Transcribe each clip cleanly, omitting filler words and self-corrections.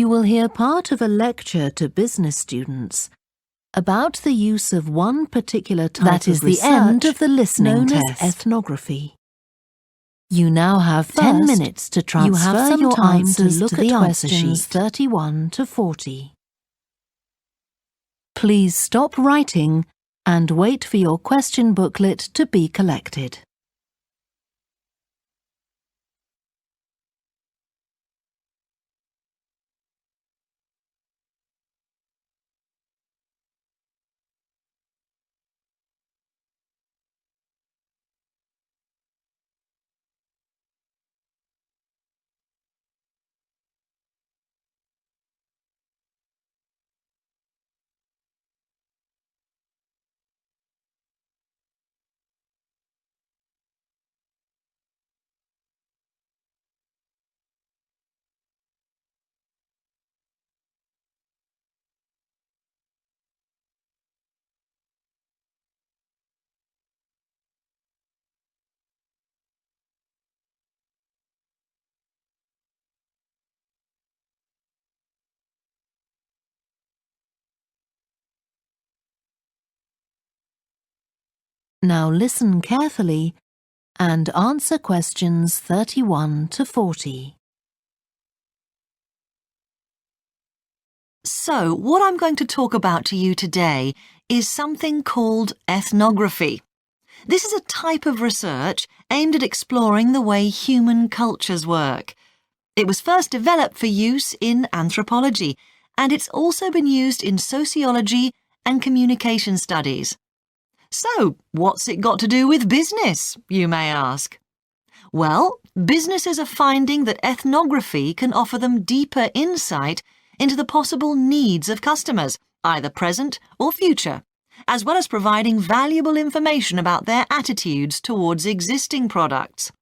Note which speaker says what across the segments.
Speaker 1: You will hear part of a lecture to business students about the use of one particular type of research. That is the end of the listening test, known as ethnography. You now have 10 minutes to transfer your answers to the questions 31 to 40. Please stop writing and wait for your question booklet to be collected. Now listen carefully and answer questions 31 to 40.
Speaker 2: So, what I'm going to talk about to you today is something called ethnography. This is a type of research aimed at exploring the way human cultures work. It was first developed for use in anthropology, and it's also been used in sociology and communication studies. So, what's it got to do with business, you may ask? Well, businesses are finding that ethnography can offer them deeper insight into the possible needs of customers, either present or future, as well as providing valuable information about their attitudes towards existing products.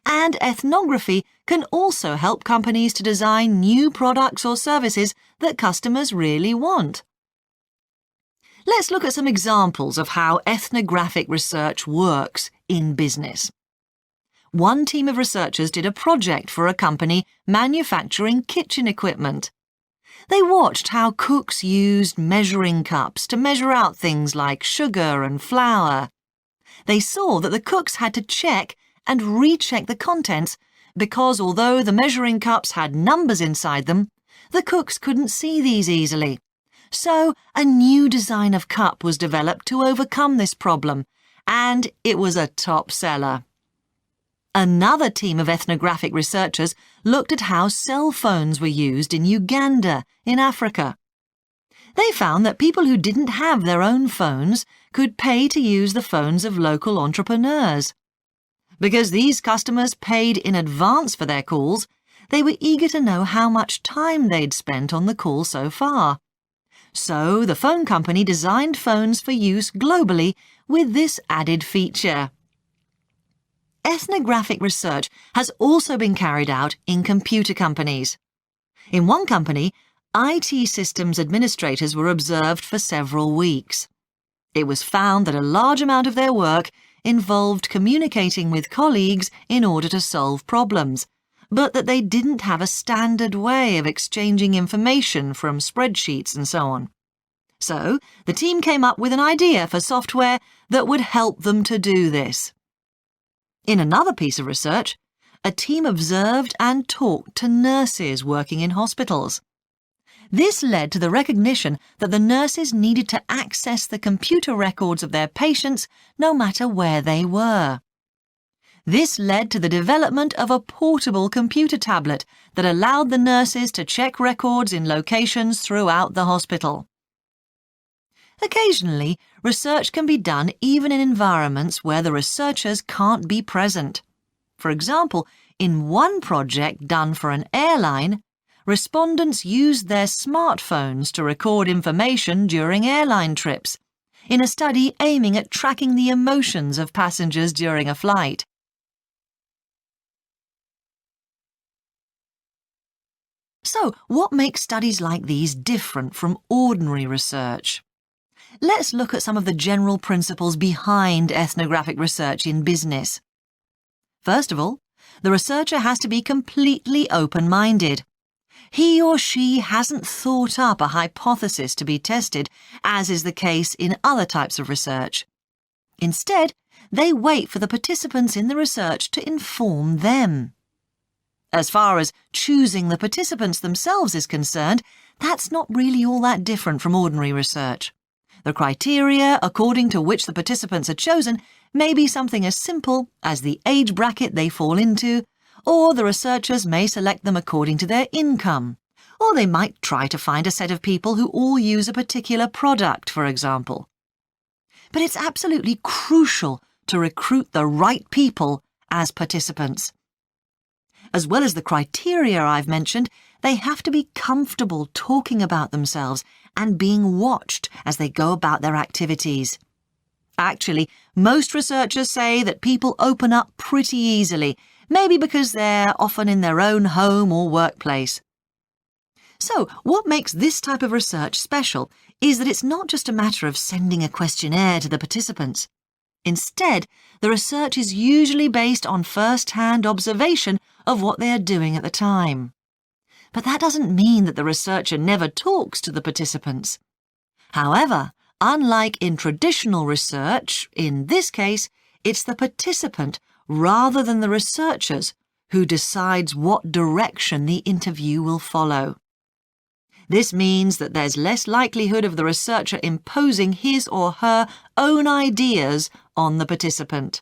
Speaker 2: And ethnography can also help companies to design new products or services that customers really want. Let's look at some examples of how ethnographic research works in business. One team of researchers did a project for a company manufacturing kitchen equipment. They watched how cooks used measuring cups to measure out things like sugar and flour. They saw that the cooks had to check and recheck the contents because although the measuring cups had numbers inside them, the cooks couldn't see these easily. So, a new design of cup was developed to overcome this problem, and it was a top seller. Another team of ethnographic researchers looked at how cell phones were used in Uganda, in Africa. They found that people who didn't have their own phones could pay to use the phones of local entrepreneurs. Because these customers paid in advance for their calls, they were eager to know how much time they'd spent on the call so far. So, the phone company designed phones for use globally with this added feature. Ethnographic research has also been carried out in computer companies. In one company, IT systems administrators were observed for several weeks. It was found that a large amount of their work involved communicating with colleagues in order to solve problems, but that they didn't have a standard way of exchanging information from spreadsheets and so on. So, the team came up with an idea for software that would help them to do this. In another piece of research, a team observed and talked to nurses working in hospitals. This led to the recognition that the nurses needed to access the computer records of their patients no matter where they were. This led to the development of a portable computer tablet that allowed the nurses to check records in locations throughout the hospital. Occasionally, research can be done even in environments where the researchers can't be present. For example, in one project done for an airline, respondents used their smartphones to record information during airline trips, in a study aiming at tracking the emotions of passengers during a flight. So, what makes studies like these different from ordinary research? Let's look at some of the general principles behind ethnographic research in business. First of all, the researcher has to be completely open-minded. He or she hasn't thought up a hypothesis to be tested, as is the case in other types of research. Instead, they wait for the participants in the research to inform them. As far as choosing the participants themselves is concerned, that's not really all that different from ordinary research. The criteria according to which the participants are chosen may be something as simple as the age bracket they fall into, or the researchers may select them according to their income, or they might try to find a set of people who all use a particular product, for example. But it's absolutely crucial to recruit the right people as participants. As well as the criteria I've mentioned, they have to be comfortable talking about themselves and being watched as they go about their activities. Actually, most researchers say that people open up pretty easily, maybe because they're often in their own home or workplace. So, what makes this type of research special is that it's not just a matter of sending a questionnaire to the participants. Instead, the research is usually based on first-hand observation of what they are doing at the time. But that doesn't mean that the researcher never talks to the participants. However, unlike in traditional research, in this case, it's the participant rather than the researchers who decides what direction the interview will follow. This means that there's less likelihood of the researcher imposing his or her own ideas on the participant.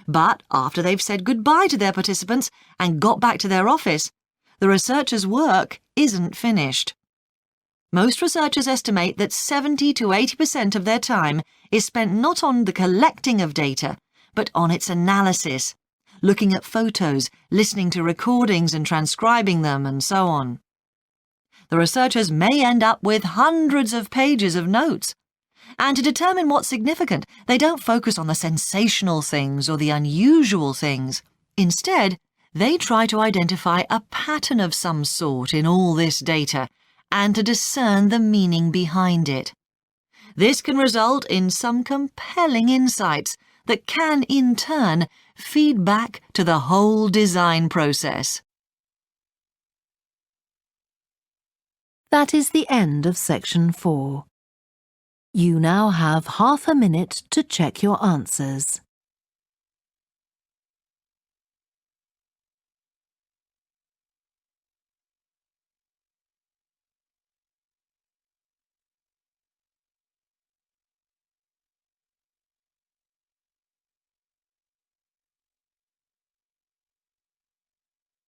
Speaker 2: But after they've said goodbye to their participants and got back to their office, the researcher's work isn't finished. Most researchers estimate that 70 to 80% of their time is spent not on the collecting of data, but on its analysis, looking at photos, listening to recordings and transcribing them, and so on. The researchers may end up with hundreds of pages of notes. And to determine what's significant, they don't focus on the sensational things or the unusual things. Instead, they try to identify a pattern of some sort in all this data and to discern the meaning behind it. This can result in some compelling insights that can, in turn, feed back to the whole design process.
Speaker 1: That is the end of section 4. You now have half a minute to check your answers.